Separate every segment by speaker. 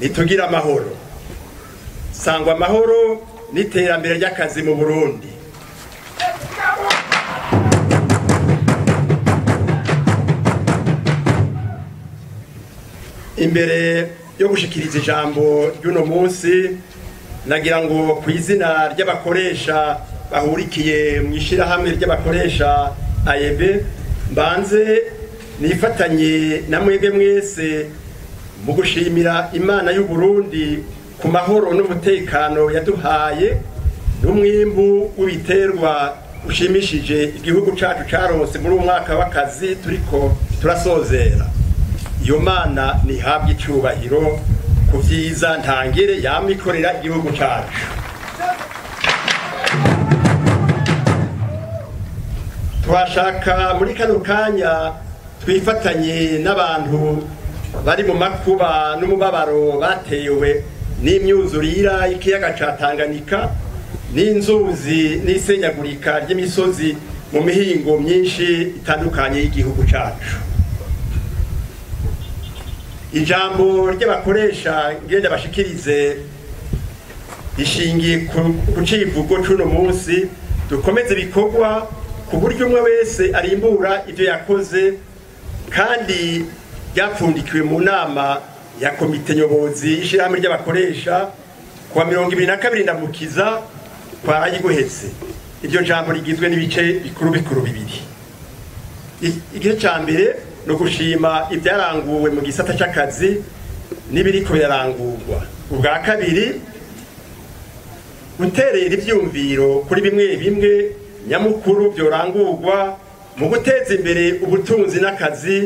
Speaker 1: nitugira amahoro sangwa amahoro n'iterambere ry'akazi mu Burundi. Imbere yo gushikiriza ijambo ry'uno munsi nagira ngo kw'izina ry'abakoresha bahurikiye mu ishirahamwe ry'abakoresha AEB mbanze nifatanye na mwebwe mwese mu gushimira Imana y'u Burundi ku mahoro n'umutekano yaduhaye n'umwimbu w'ibiterwa ushimishije igihugu cacu caronse muri umwaka w'akazi turiko turasozera. Iyo Mana nihabwe icubahiro ku vyiza ntangere yamikorera igihugu cacu. Twashaka muri kano kanya twifatanye n'abantu bari mu makuba n'umubabaro batewe n'imyuzurira y'ikiyaga ca Tanganyika n'inzuzi n'isenyagurika ry'imisozi mu mihingo myinshi itandukanye y'igihugu cacu. Ijambo ry'abakoresha ngende bashikirize ishingiye ku civugo c'uno munsi dukomeze ibikorwa ku buryo umwe wese arimbura ivyo yakoze kandi ryapfundikiwe mu nama ya komite nyobozi y'ishirahamwe ry'abakoresha kuwa 22 Ndamukiza twaraye guheze. Iryo jambo rigizwe n'ibice bikuru bibiri. Igice ca mbere no gushima ibyaranguwe mu gisata c'akazi n'ibiriko birarangurwa. Ubwa kabiri guterera ivyumviro kuri bimwe bimwe nyamukuru byorangurwa mu guteza imbere ubutunzi n'akazi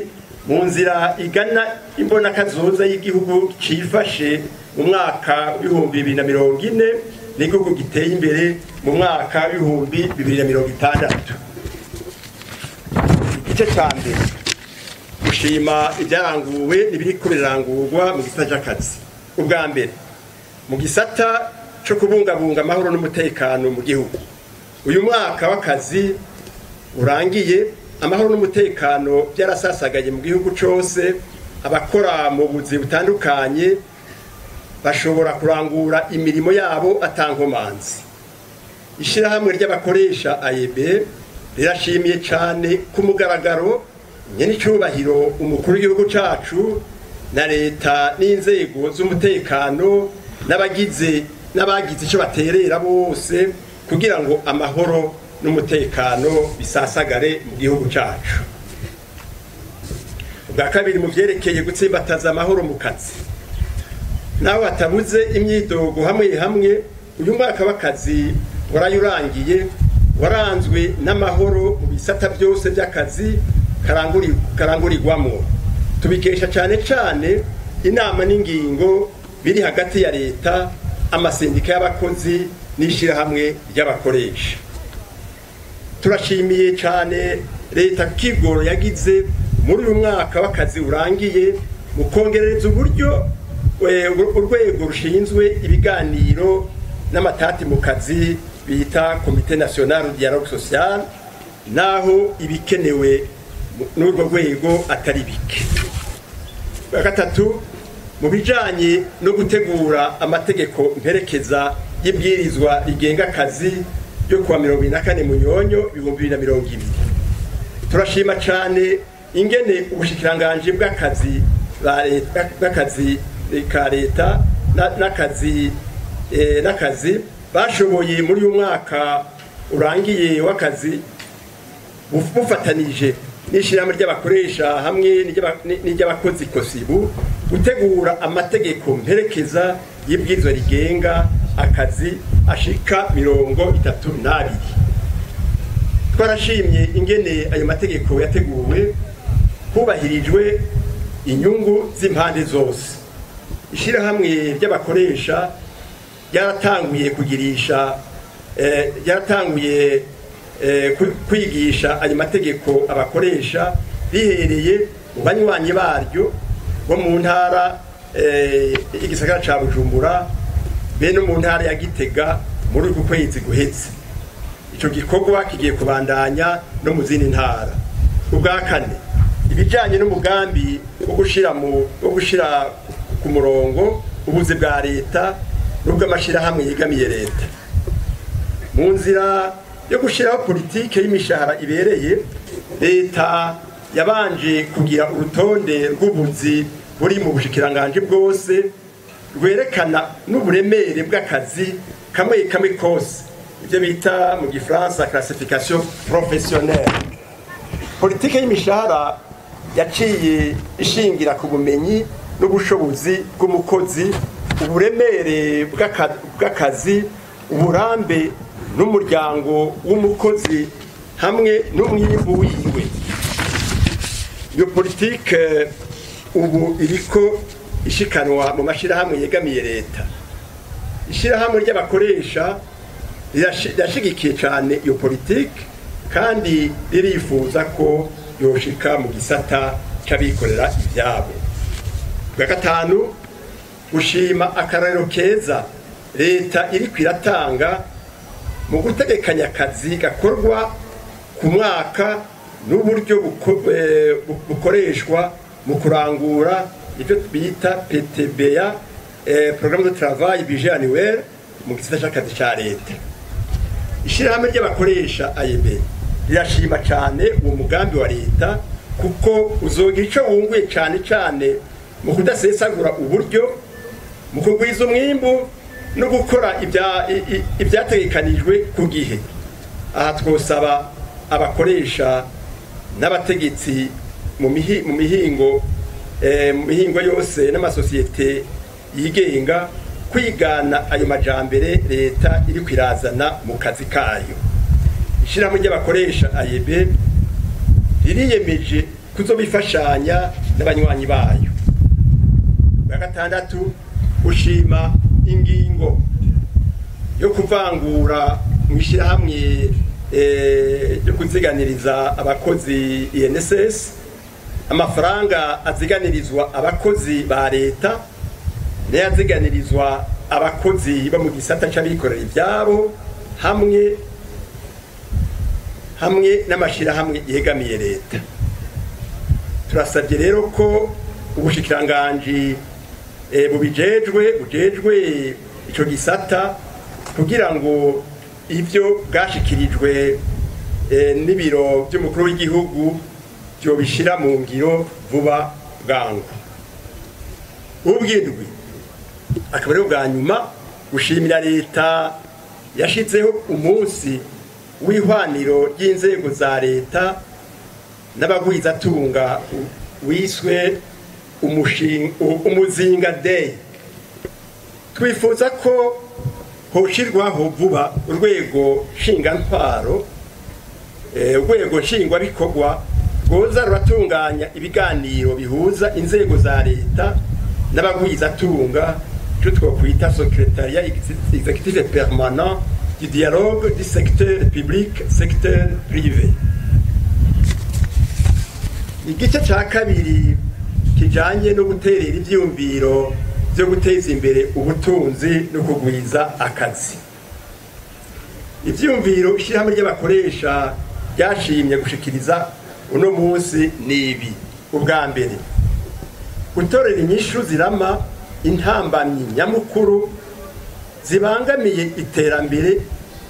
Speaker 1: mu nzira igana imbona kazoza y'igihugu cifashe mu mwaka w'ibihumbi 2040 n'igihugu giteye imbere mu mwaka w'ibihumbi 2060. Igice ca mbere gushima ibyaranguwe n'ibiriko birarangurwa mu gisata c'akazi. Ubwa mbere mu gisata co kubungabunga amahoro n'umutekano mu gihugu. Uyu mwaka w'akazi urangiye amahoro n'umutekano byarasasagaye mu gihugu cose. Abakora mu buzi butandukanye bashobora kurangura imirimo yabo atankomanzi. Ishirahamwe ry'abakoresha AEB rirashimiye cane ku mugaragaro nyene icubahiro umukuru w'igihugu cacu na leta n'inzego z'umutekano n'abagize ico baterera bose kugira ngo amahoro n'umutekano bisasagare mu gihugu cacu. Ubwa kabiri mu vyerekeye gutsimbataza amahoro mu kazi naho batabuze imyidogo hamwe uyu mwaka w'akazi warayurangiye waranzwe n'amahoro mu bisata byose by'akazi karangurirwamo. Tubikesha cane inama n'ingingo biri hagati ya leta amasendika y'abakozi n'ishirahamwe ry'abakoresha. Turashimiye cane leta kigoro yagize muri uyu mwaka w'akazi urangiye mu kongerereza uburyo urwego rushinzwe ibiganiro n'amatati mu kazi bita Comité National du Dialogue Social naho ibikenewe n'urwo rwego atari bike. Gatatu mu bijanye no gutegura amategeko mperekeza y'ibwirizwa rigenga akazi yo kuwa 24 Munyonyo 2020. Turashima cane ingene ubushikiranganje bw'akazi ka leta n'akazi bashoboye muri uyu mwaka urangiye w'akazi bufatanije n'ishirahamwe ry'abakoresha hamwe n'ry'abakozi kosibu gutegura amategeko mperekeza y'ibwirizwa rigenga akazi ashika 32. Twarashimye ingene ayo mategeko yateguwe hubahirijwe inyungu z'impande zose. Ishirahamwe ry'abakoresha ryaratanguye kwigisha ayo mategeko abakoresha rihereye mu banywanyi baryo bo mu ntara igisagara ca Bujumbura bene mu ntara ya Gitega muri uku kwezi guheze. Ico gikorwa kigiye kubandanya no mu zindi ntara. Ubwa kane ibijanye n'umugambi wo gushira ku murongo ubuzi bwa leta n'ubw'amashirahamwe yegamiye leta. Mu nzira yo gushiraho politike y'imishahara ibereye, leta yabanje kugira urutonde rw'ubuzi buri mu bushikiranganje bwose rwerekana n'uburemere bw'akazi kamwe kamwe kose, ibyo bita mu gifaransa classification professionnelle. Politike y'imishahara yaciye ishingira ku bumenyi n'ubushobozi bw'umukozi, uburemere bw'akazi, uburambe n'umuryango w'umukozi hamwe n'umwimbu wiwe. Iyo politike ubu iriko ishikanwa mu mashirahamwe yegamiye leta. Ishirahamwe ry'abakoresha rirashigikiye cyane iyo politike kandi ririfuza ko yoshika mu gisata c'abikorera ivyabo. Bwa gatanu, gushima akarero keza leta iriko iratanga mu gutegekanya akazi gakorwa ku mwaka n'uburyo bukoreshwa mu kurangura ibyo bita PTBA, programme de travail budget annuel, mu gisata c'akazi ca leta. Ishirahamwe ry'abakoresha AEB rirashima cyane uwo mugambi wa leta kuko uzogira ico wunguye cyane mu kudasesagura uburyo, mu kugwiza umwimbu no gukora ibyategekanijwe ku gihe. Aha twosaba abakoresha n'abategetsi mu mihingo yose n'amasosiyete yigenga kwigana ayo majambere leta iri kwirazana mu kazi kayo. Ishirahamwe ry'abakoresha AEB ririyemeje kuzobifashanya n'abanywanyi bayo. Bwa gatandatu, gushima ingingo yo kuvangura mu ishirahamwe yo kuziganiriza abakozi INSS, amafaranga aziganirizwa abakozi ba leta n'aziganirizwa abakozi bo mu gisata c'abikorera ivyabo hamwe n'amashirahamwe yegamiye leta. Turasabye rero ko ubushikiranganje bujejwe ico gisata kugira ngo ivyo bwashikirijwe n'ibiro by'umukuru w'igihugu byo bishira mu ngiro vuba bwangu. Ubwirwi akaba rero bwa nyuma gushimira leta yashizeho umunsi w'ihwaniro ry'inzego za leta n'abagwizatunga wiswe umuzinga day. Twifuza ko hoshirwaho vuba urwego nshingantwaro, urwego nshingwabikorwa rwoza ruratunganya ibiganiro bihuza inzego za leta n'abagwizatunga, icyo twokwita secrétariat exécutif permanent du dialogue du secteur public secteur privé. Igice ca kabiri kijanye no guterera ivyumviro byo guteza imbere ubutunzi no kugwiza akazi. Ivyumviro ishirahamwe ry'abakoresha ryashimye gushikiriza uno munsi nibi: ubwa mbere, gutorera inyishu zirama intambamyi nyamukuru zibangamiye iterambere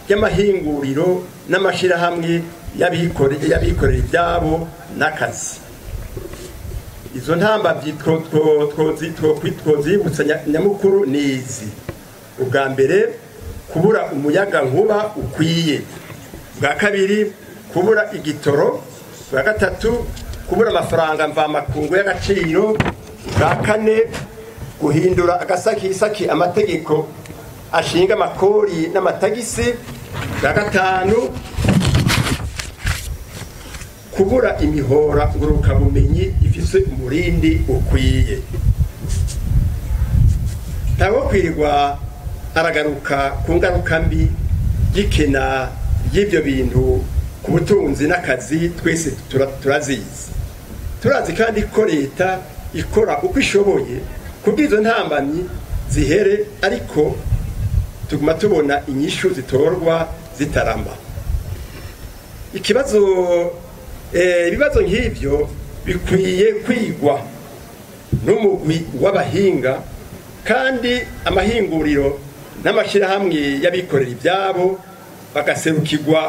Speaker 1: ry'amahinguriro n'amashirahamwe y'abikorera ibyabo n'akazi. Izo ntambamyi twozibutsa nyamukuru nizi: ubwa mbere, kubura umuyaga nkuba ukwiye; bwa kabiri, kubura igitoro; bwa gatatu, kubura amafaranga mvamakungu y'agaciro; bwa kane, guhindura agasakisaki amategeko ashinga amakori n'amatagisi; bwa gatanu, kubura imihora ngurukabumenyi ifise umurindi ukwiye. Ntawo kwirirwa aragaruka ku ngaruka mbi y'ikena y'ibyo bintu ku butunzi n'akazi, twese turazizi. Turazi kandi ko leta ikora uko ishoboye kugira izo ntambamyi zihere, ariko tuguma tubona inyishu zitorwa zitaramba. Ibibazo nk'ivyo bikwiye kwigwa n'umugwi w'abahinga kandi amahinguriro n'amashirahamwe y'abikorera ibyabo bagaserukirwa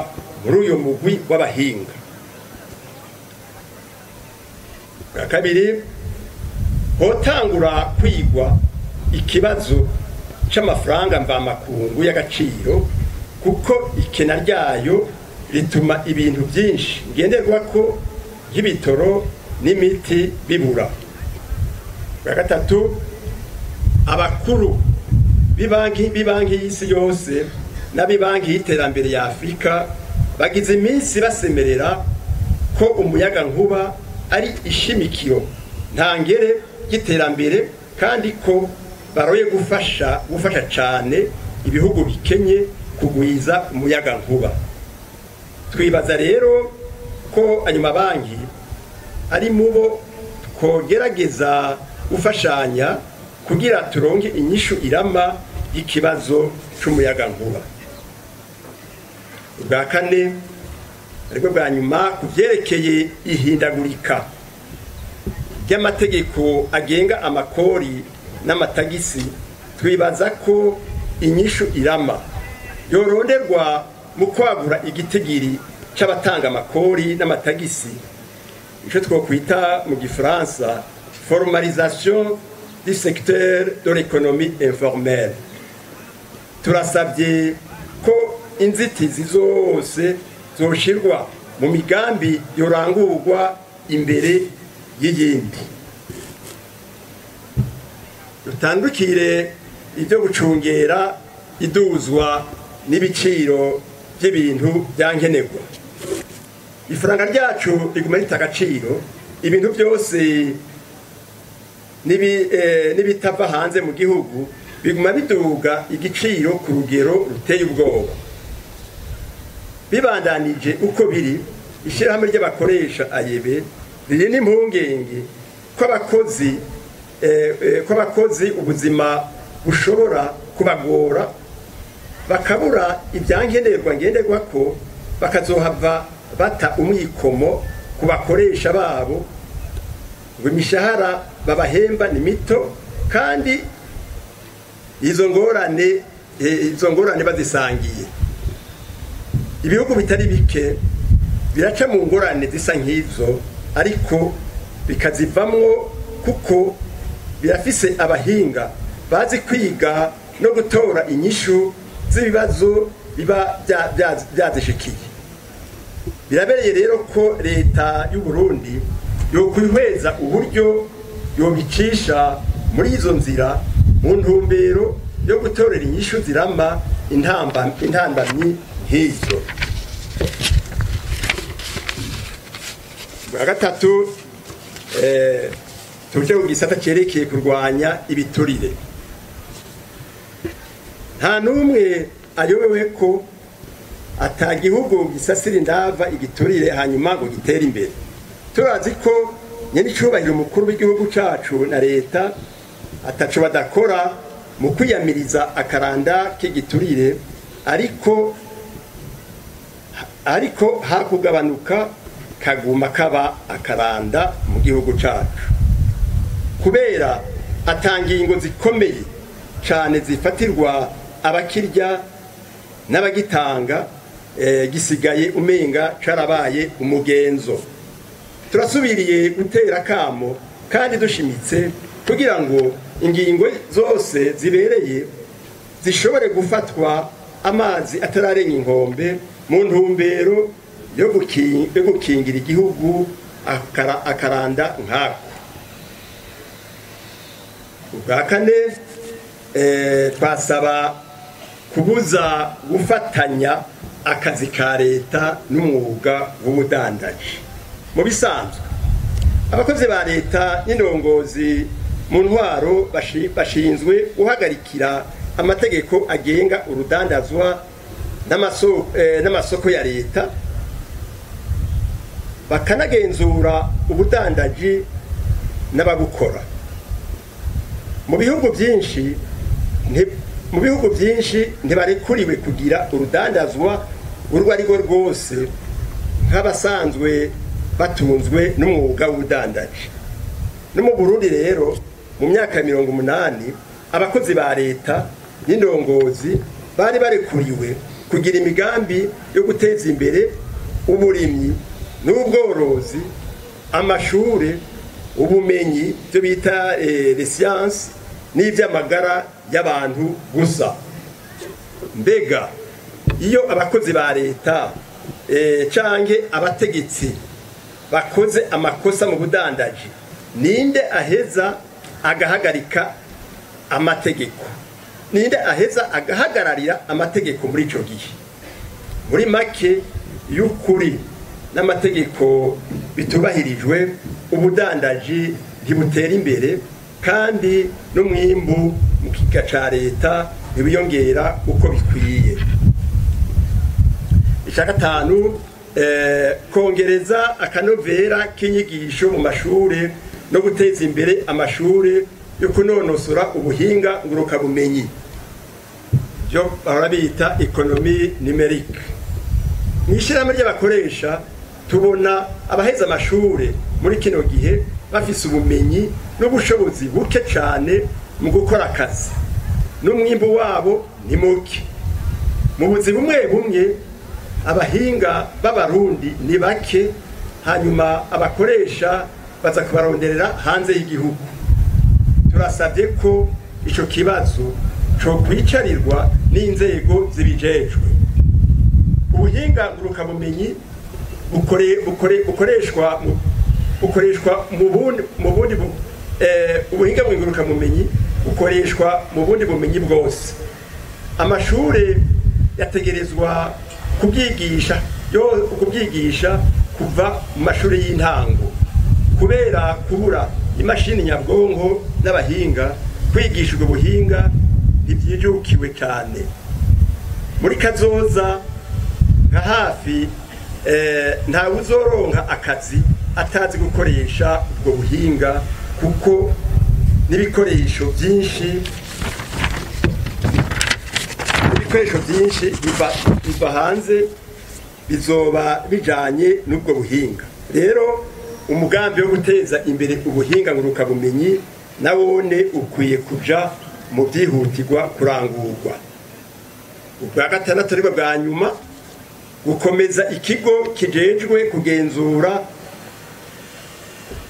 Speaker 1: muri uyo mugwi w'abahinga. Bwa kabiri, hotangura kwigwa ikibazo c'amafaranga mvamakungu y'agaciro, kuko ikena ryayo rituma ibintu byinshi ngenderwako nk'ibitoro n'imiti bibura. Bwa gatatu, abakuru b'ibanki y'isi yose n'abibanki y'iterambere ya Afurika bagize iminsi basemerera ko umuyaga nkuba ari ishimikiro ntangere y'iterambere, kandi ko baroye gufasha cyane ibihugu bikenye kugwiza umuyaga nkuba. Twibaza rero ko ayo mabanki ari mubo twogerageza gufashanya kugira turonke inyishu irama y'ikibazo c'umuyaga nkuba. Ubwa kane ariko bwa nyuma kuvyerekeye ihindagurika ry'amategeko agenga amakori n'amatagisi, twibaza ko inyishu irama yoronderwa mu kwagura igitigiri c'abatanga amakori n'amatagisi, ico twokwita mu gifaransa formalisation du secteur de l'économie informelle. Turasabye ko inzitizi zose zoshirwa mu migambi yorangurwa imbere y'iyindi. Dutandukire ibyo gucungera iduzwa n'ibiciro by'ibintu byankenerwa. Ifaranga ryacu riguma rita agaciro, ibintu byose n'ibitava hanze mu gihugu biguma biduga igiciro ku rugero ruteye ubwoba. Bibandanije uko biri, ishyirahamwe ry'abakoresha ayebe riri n'impungenge ko abakozi ubuzima bushobora kubagora, bakabura ibyankenerwa ngenderwako, bakazohava bata umwikomo ku bakoresha babo ngo imishahara babahemba ni mito, kandi izo ngorane bazisangiye. Ibihugu bitari bike biraca mu ngorane zisa nk'izo, ariko bikazivamwo kuko birafise abahinga bazi kwiga no gutora inyishu z'ibibazo biba byazishikiye. Birabereye rero ko leta y'u Burundi yokwihweza uburyo yobicisha muri izo nzira mu ntumbero yo gutorera inyishu zirama intambamyi nk'izo. Bwa gatatu, tuje ku gisata cerekeye kurwanya ibiturire. Nta n'umwe ayobewe ko atagihugu gisasira indava igiturire hanyuma ngo gitere imbere. Turazi ko nyenicubahiro umukuru w'igihugu cacu na leta ataco badakora mu kwiyamiriza akaranda k'igiturire, ariko hakugabanuka kaguma kaba akaranda mu gihugu cacu, kubera atangingo zikomeye cane zifatirwa abakirya n'abagitanga, gisigaye umenga carabaye umugenzo. Turasubiriye gutera kamo kandi dushimitse kugira ngo ingingo zose zibereye zishobore gufatwa amazi atararenga inkombe mu ntumbero yo gukingira igihugu akaranda nkako. Ubwa kane, twasaba kubuza gufatanya akazi ka leta n'umwuga w'ubudandaji. Mu bisanzwe abakozi ba leta n'indongozi mu ntwaro bashinzwe guhagarikira amategeko agenga urudandazwa n'amasoko ya leta, bakanagenzura ubudandaji n'ababukora. Mu bihugu byinshi ntibarekuriwe kugira urudandazwa urwo ari rwo rwose nk'abasanzwe batunzwe n'umwuga w'ubudandaji. No mu Burundi rero mu myaka ya 80 abakozi ba leta n'indongozi bari barekuriwe kugira imigambi yo guteza imbere uburimyi n'ubworozi, amashure, ubumenyi byo bita les sciences n'ivy'amagara y'abantu gusa. Mbega iyo abakozi ba leta canke abategetsi bakoze amakosa mu budandaji, ninde aheza agahagarika amategeko? Ninde aheza agahagararira amategeko muri ico gihe? Muri make y'ukuri n'amategeko bitubahirijwe, ubudandaji ntibutera imbere kandi n'umwimbu mu kiga ca leta ntibiyongera uko bikwiye. Ica gatanu, kongereza akanovera k'inyigisho mu mashure no guteza imbere amashure yo kunonosora ubuhinga ngurukabumenyi, byo bahora bita ekonomi numerique. Mw'ishirahamwe ry'abakoresha tubona abaheza amashure muri kino gihe bafise ubumenyi n'ubushobozi buke cane mu gukora akazi, n'umwimbu wabo ni muke. Mu buzi bumwe bumwe abahinga b'abarundi ni bake, hanyuma abakoresha baza kubaronderera hanze y'igihugu. Turasabye ko ico kibazo co kwicarirwa n'inzego zibijejwe. Ubuhinga ngurukabumenyi bukoreshwa ubuhinga ngurukabumenyi bukoreshwa mu bundi bumenyi bwose. Amashure yategerezwa kubyigisha kuva mu mashuri y'intango, kubera kubura imashini nyabwonko n'abahinga. Kwigisha ubwo buhinga ntibyijukiwe cyane. Muri kazoza nka hafi ntawe uzoronka akazi atazi gukoresha ubwo buhinga, kuko n'ibikoresho byinshi biva hanze bizoba bijanye n'ubwo buhinga. Rero umugambi wo guteza imbere ubuhinga ngurukabumenyi nawone ukwiye kuja mu byihutirwa kurangurwa. Ubwa gatandatu aribwo bwa nyuma, gukomeza ikigo kijejwe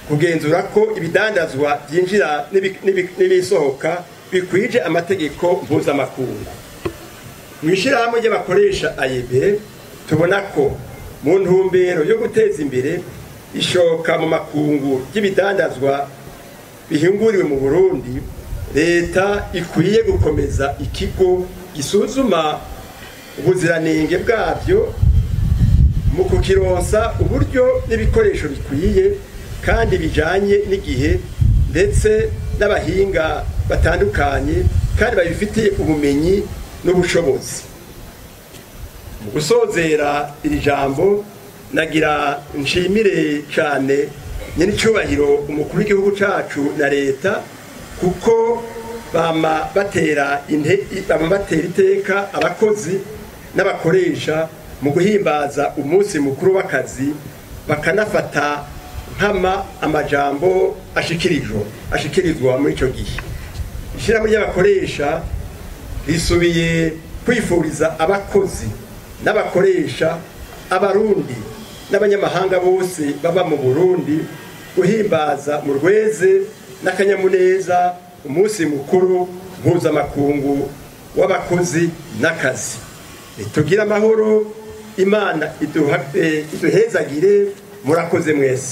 Speaker 1: kugenzura ko ibidandazwa byinjira n'ibisohoka bikwije amategeko mpuzamakungu. Mw'ishirahamwe ry'abakoresha AEB tubona ko mu ntumbero yo guteza imbere ishoka mu makungu ry'ibidandazwa bihinguriwe mu Burundi, leta ikwiye gukomeza ikigo gisuzuma ubuziranenge bwabyo mu kukironsa uburyo n'ibikoresho bikwiye kandi bijanye n'igihe, ndetse n'abahinga batandukanye kandi babifitiye ubumenyi n'ubushobozi. Mu gusozera iri jambo nagira nshimire cyane nyenicubahiro umukuru w'igihugu cacu na leta, kuko bama batera iteka abakozi n'abakoresha mu guhimbaza umunsi mukuru w'akazi, bakanafata nkama amajambo ashikirizwa muri ico gihe. Ishirahamwe ry'abakoresha risubiye kwifuriza abakozi n'abakoresha, abarundi n'abanyamahanga bose baba mu Burundi guhimbaza mu rweze n'akanyamuneza umunsi mukuru mpuzamakungu w'abakozi n'akazi. Tugira amahoro, Imana iduhezagire. Murakoze mwese.